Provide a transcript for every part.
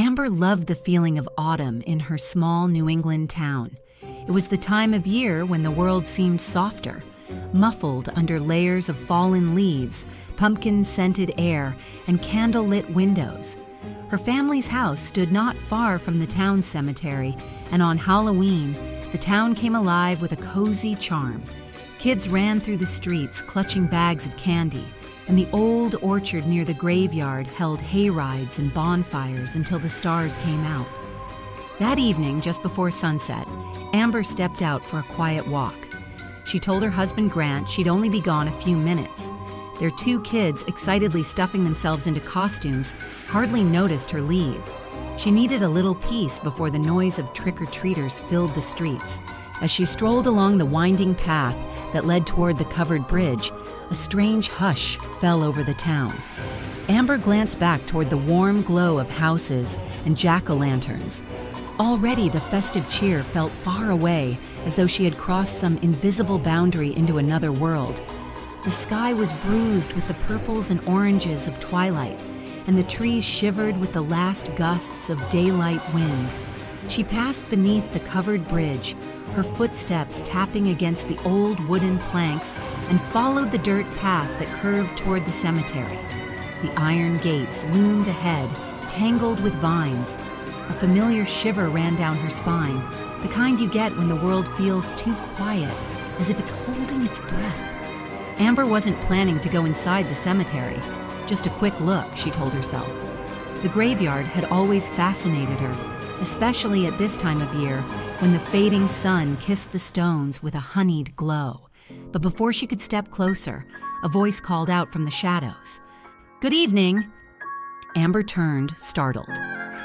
Amber loved the feeling of autumn in her small New England town. It was the time of year when the world seemed softer, muffled under layers of fallen leaves, pumpkin-scented air, and candle-lit windows. Her family's house stood not far from the town cemetery, and on Halloween, the town came alive with a cozy charm. Kids ran through the streets clutching bags of candy, and the old orchard near the graveyard held hay rides and bonfires until the stars came out. That evening, just before sunset, Amber stepped out for a quiet walk. She told her husband Grant she'd only be gone a few minutes. Their two kids, excitedly stuffing themselves into costumes, hardly noticed her leave. She needed a little peace before the noise of trick-or-treaters filled the streets. As she strolled along the winding path that led toward the covered bridge, a strange hush fell over the town. Amber glanced back toward the warm glow of houses and jack-o'-lanterns. Already the festive cheer felt far away, as though she had crossed some invisible boundary into another world. The sky was bruised with the purples and oranges of twilight, and the trees shivered with the last gusts of daylight wind. She passed beneath the covered bridge, her footsteps tapping against the old wooden planks, and followed the dirt path that curved toward the cemetery. The iron gates loomed ahead, tangled with vines. A familiar shiver ran down her spine, the kind you get when the world feels too quiet, as if it's holding its breath. Amber wasn't planning to go inside the cemetery. Just a quick look, she told herself. The graveyard had always fascinated her, especially at this time of year when the fading sun kissed the stones with a honeyed glow. But before she could step closer, a voice called out from the shadows. "Good evening." Amber turned, startled.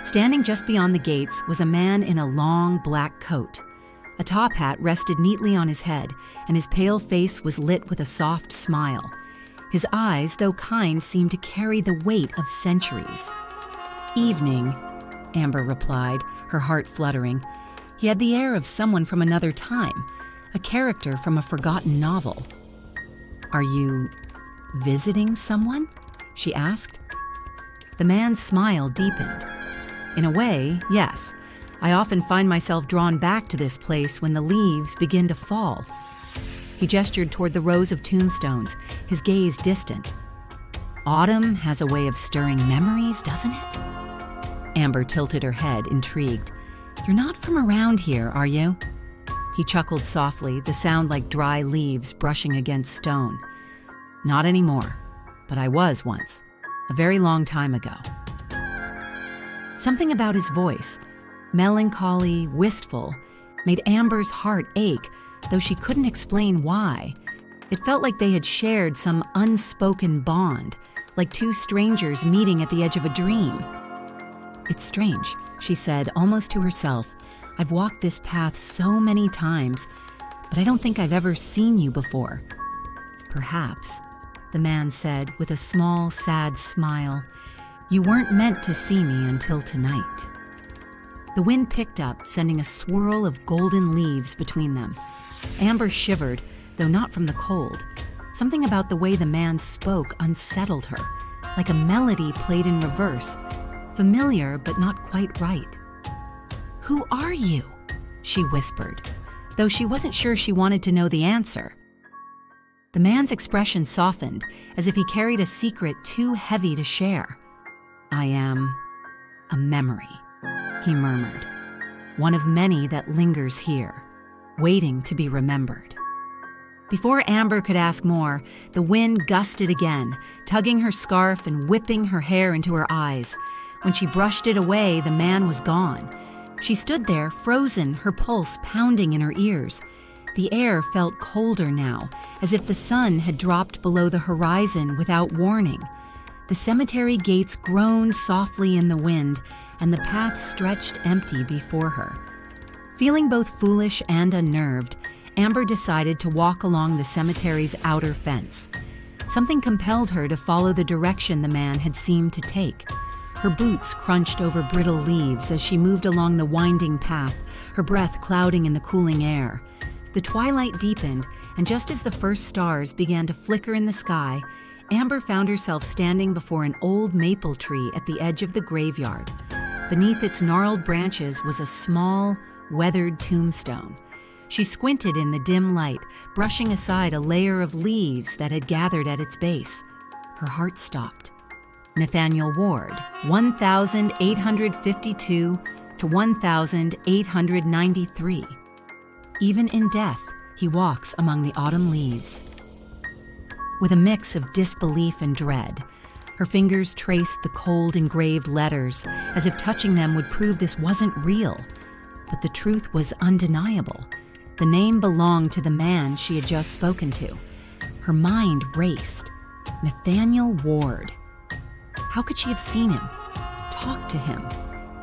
Standing just beyond the gates was a man in a long black coat. A top hat rested neatly on his head, and his pale face was lit with a soft smile. His eyes, though kind, seemed to carry the weight of centuries. "Evening," Amber replied, her heart fluttering. He had the air of someone from another time, a character from a forgotten novel. "Are you visiting someone?" she asked. The man's smile deepened. "In a way, yes. I often find myself drawn back to this place when the leaves begin to fall." He gestured toward the rows of tombstones, his gaze distant. "Autumn has a way of stirring memories, doesn't it?" Amber tilted her head, intrigued. "You're not from around here, are you?" He chuckled softly, the sound like dry leaves brushing against stone. "Not anymore, but I was once, a very long time ago." Something about his voice, melancholy, wistful, made Amber's heart ache, though she couldn't explain why. It felt like they had shared some unspoken bond, like two strangers meeting at the edge of a dream. "It's strange," she said, almost to herself. "I've walked this path so many times, but I don't think I've ever seen you before." "Perhaps," the man said with a small, sad smile, "you weren't meant to see me until tonight." The wind picked up, sending a swirl of golden leaves between them. Amber shivered, though not from the cold. Something about the way the man spoke unsettled her, like a melody played in reverse, familiar but not quite right. "Who are you?" she whispered, though she wasn't sure she wanted to know the answer. The man's expression softened, as if he carried a secret too heavy to share. "I am a memory," he murmured. "One of many that lingers here, waiting to be remembered." Before Amber could ask more, the wind gusted again, tugging her scarf and whipping her hair into her eyes. When she brushed it away, the man was gone. She stood there, frozen, her pulse pounding in her ears. The air felt colder now, as if the sun had dropped below the horizon without warning. The cemetery gates groaned softly in the wind, and the path stretched empty before her. Feeling both foolish and unnerved, Amber decided to walk along the cemetery's outer fence. Something compelled her to follow the direction the man had seemed to take. Her boots crunched over brittle leaves as she moved along the winding path, her breath clouding in the cooling air. The twilight deepened, and just as the first stars began to flicker in the sky, Amber found herself standing before an old maple tree at the edge of the graveyard. Beneath its gnarled branches was a small, weathered tombstone. She squinted in the dim light, brushing aside a layer of leaves that had gathered at its base. Her heart stopped. Nathaniel Ward, 1852 to 1893. Even in death, he walks among the autumn leaves. With a mix of disbelief and dread, her fingers traced the cold engraved letters as if touching them would prove this wasn't real. But the truth was undeniable. The name belonged to the man she had just spoken to. Her mind raced. Nathaniel Ward. How could she have seen him? Talked to him?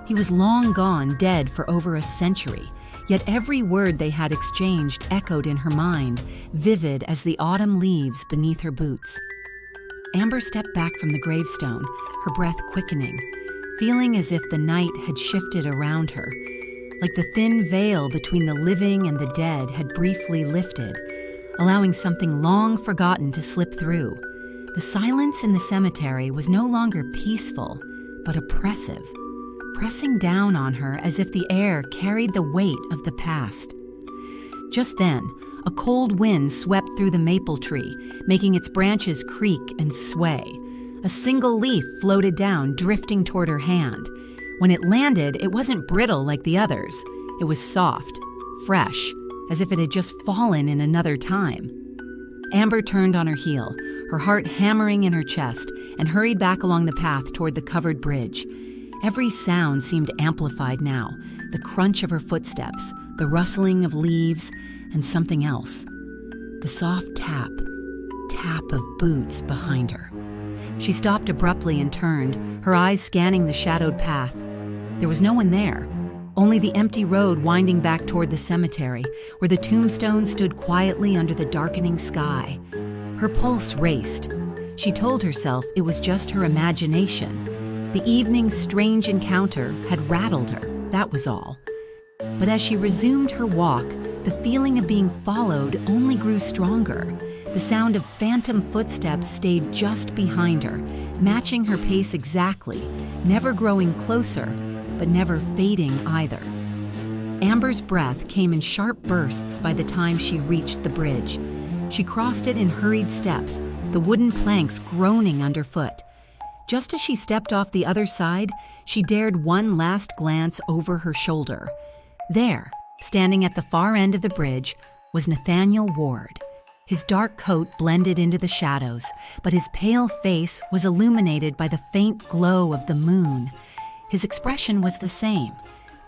He was long gone, dead for over a century. Yet every word they had exchanged echoed in her mind, vivid as the autumn leaves beneath her boots. Amber stepped back from the gravestone, her breath quickening, feeling as if the night had shifted around her, like the thin veil between the living and the dead had briefly lifted, allowing something long forgotten to slip through. The silence in the cemetery was no longer peaceful, but oppressive, pressing down on her as if the air carried the weight of the past. Just then, a cold wind swept through the maple tree, making its branches creak and sway. A single leaf floated down, drifting toward her hand. When it landed, it wasn't brittle like the others. It was soft, fresh, as if it had just fallen in another time. Amber turned on her heel, her heart hammering in her chest, and hurried back along the path toward the covered bridge. Every sound seemed amplified now, the crunch of her footsteps, the rustling of leaves, and something else. The soft tap of boots behind her. She stopped abruptly and turned, her eyes scanning the shadowed path. There was no one there, only the empty road winding back toward the cemetery, where the tombstone stood quietly under the darkening sky. Her pulse raced. She told herself it was just her imagination. The evening's strange encounter had rattled her, that was all. But as she resumed her walk, the feeling of being followed only grew stronger. The sound of phantom footsteps stayed just behind her, matching her pace exactly, never growing closer, but never fading either. Amber's breath came in sharp bursts by the time she reached the bridge. She crossed it in hurried steps, the wooden planks groaning underfoot. Just as she stepped off the other side, she dared one last glance over her shoulder. There, standing at the far end of the bridge, was Nathaniel Ward. His dark coat blended into the shadows, but his pale face was illuminated by the faint glow of the moon. His expression was the same,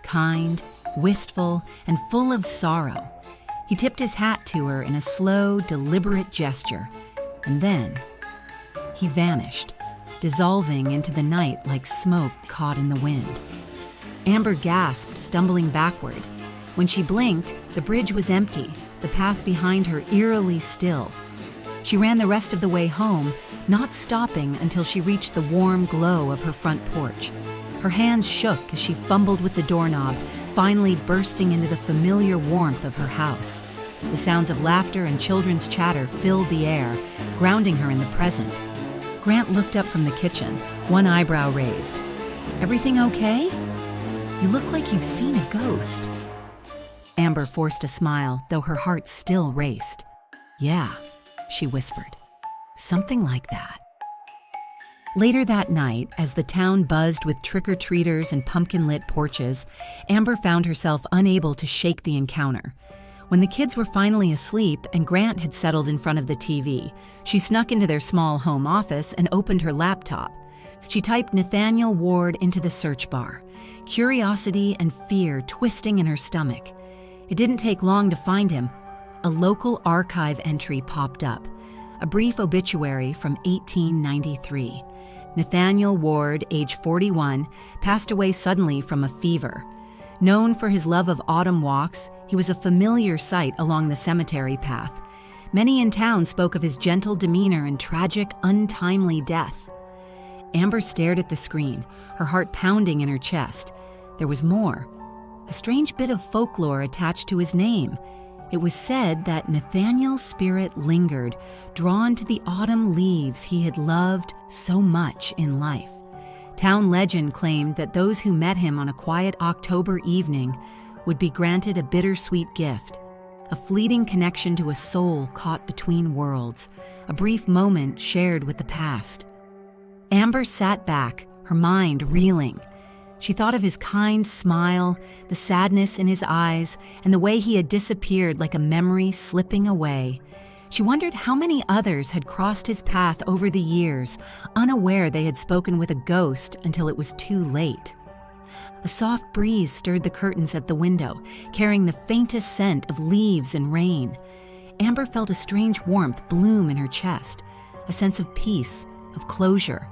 kind, wistful, and full of sorrow. He tipped his hat to her in a slow, deliberate gesture, and then he vanished, dissolving into the night like smoke caught in the wind. Amber gasped, stumbling backward. When she blinked, the bridge was empty, the path behind her eerily still. She ran the rest of the way home, not stopping until she reached the warm glow of her front porch. Her hands shook as she fumbled with the doorknob, finally bursting into the familiar warmth of her house. The sounds of laughter and children's chatter filled the air, grounding her in the present. Grant looked up from the kitchen, one eyebrow raised. "Everything okay? You look like you've seen a ghost." Amber forced a smile, though her heart still raced. "Yeah," she whispered. "Something like that." Later that night, as the town buzzed with trick-or-treaters and pumpkin-lit porches, Amber found herself unable to shake the encounter. When the kids were finally asleep and Grant had settled in front of the TV, she snuck into their small home office and opened her laptop. She typed Nathaniel Ward into the search bar, curiosity and fear twisting in her stomach. It didn't take long to find him. A local archive entry popped up, a brief obituary from 1893. Nathaniel Ward, age 41, passed away suddenly from a fever. Known for his love of autumn walks, he was a familiar sight along the cemetery path. Many in town spoke of his gentle demeanor and tragic, untimely death. Amber stared at the screen, her heart pounding in her chest. There was more. A strange bit of folklore attached to his name. It was said that Nathaniel's spirit lingered, drawn to the autumn leaves he had loved so much in life. Town legend claimed that those who met him on a quiet October evening would be granted a bittersweet gift, a fleeting connection to a soul caught between worlds, a brief moment shared with the past. Amber sat back, her mind reeling. She thought of his kind smile, the sadness in his eyes, and the way he had disappeared like a memory slipping away. She wondered how many others had crossed his path over the years, unaware they had spoken with a ghost until it was too late. A soft breeze stirred the curtains at the window, carrying the faintest scent of leaves and rain. Amber felt a strange warmth bloom in her chest, a sense of peace, of closure,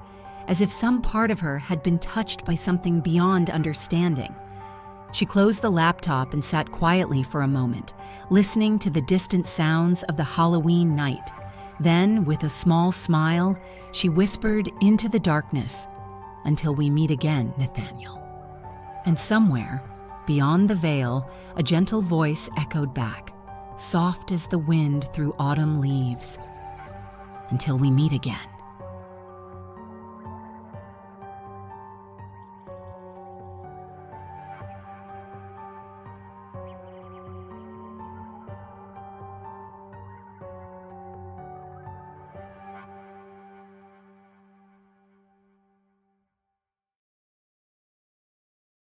as if some part of her had been touched by something beyond understanding. She closed the laptop and sat quietly for a moment, listening to the distant sounds of the Halloween night. Then, with a small smile, she whispered into the darkness, "Until we meet again, Nathaniel." And somewhere, beyond the veil, a gentle voice echoed back, soft as the wind through autumn leaves, "Until we meet again."